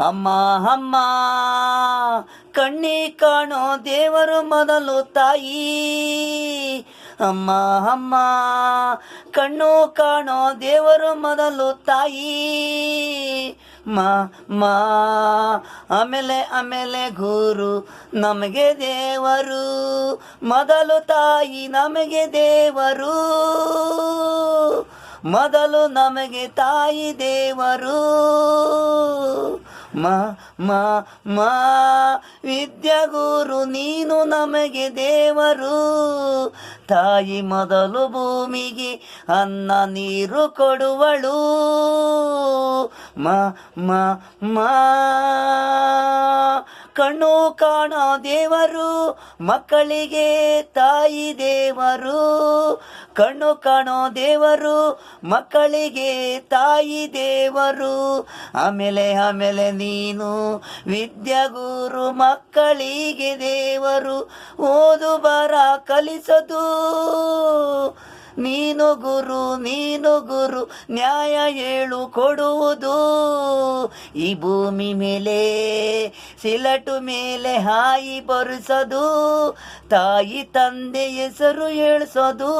ಅಮ್ಮ ಅಮ್ಮ ಕಣ್ಣಿ ಕಾಣೋ ದೇವರು ಮೊದಲು ತಾಯಿ. ಅಮ್ಮ ಅಮ್ಮ ಕಣ್ಣು ಕಾಣೋ ದೇವರು ಮೊದಲು ತಾಯಿ. ಮಾ ಆಮೇಲೆ ಆಮೇಲೆ ಗುರು ನಮಗೆ ದೇವರು, ಮೊದಲು ತಾಯಿ ನಮಗೆ ದೇವರು, ಮೊದಲು ನಮಗೆ ತಾಯಿ ದೇವರು. ಮಾ ವಿದ್ಯಾಗುರು ನೀನು ನಮಗೆ ದೇವರು, ತಾಯಿ ಮೊದಲು ಭೂಮಿಗೆ ಅನ್ನ ನೀರು ಕೊಡುವಳು. ಮಾ ಕಣ್ಣು ಕಾಣೋ ದೇವರು ಮಕ್ಕಳಿಗೆ ತಾಯಿ ದೇವರು, ಕಣ್ಣು ಕಾಣೋ ದೇವರು ಮಕ್ಕಳಿಗೆ ತಾಯಿ ದೇವರು. ಆಮೇಲೆ ನೀನು ವಿದ್ಯಾಗುರು ಮಕ್ಕಳಿಗೆ ದೇವರು, ಓದು ಬರ ಕಲಿಸೋದು ನೀನು ಗುರು ನ್ಯಾಯ ಹೇಳು ಕೊಡುವುದು. ಈ ಭೂಮಿ ಮೇಲೆ ಸಿಲಟು ಮೇಲೆ ಹಾಯಿ ಬರಿಸೋದು, ತಾಯಿ ತಂದೆ ಹೆಸರು ಹೇಳಿಸೋದು.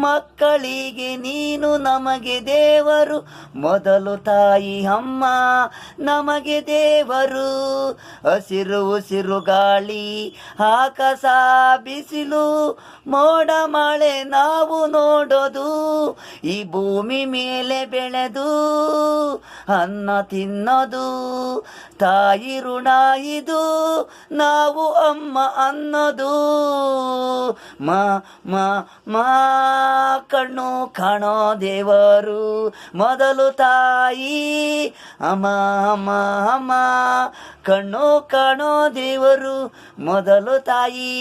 ಮಕ್ಕಳಿಗೆ ನೀನು ನಮಗೆ ದೇವರು, ಮೊದಲು ತಾಯಿ ಅಮ್ಮ ನಮಗೆ ದೇವರು. ಹಸಿರು ಉಸಿರು ಗಾಳಿ ಆಕಾಶ ಬಿಸಿಲು ಮೋಡ ಮಳೆ ನಾವು ನೋಡೋದು, ಈ ಭೂಮಿ ಮೇಲೆ ಬೆಳೆದು ಅನ್ನ ತಿನ್ನೋದು ತಾಯಿ ಋಣ ಇದು, ನಾವು ಅಮ್ಮ ಅನ್ನೋದು. ಮಾ ಕಣ್ಣು ಕಾಣೋ ದೇವರು ಮೊದಲು ತಾಯಿ. ಅಮ್ಮ ಕಣ್ಣು ಕಾಣೋ ದೇವರು ಮೊದಲು ತಾಯಿ.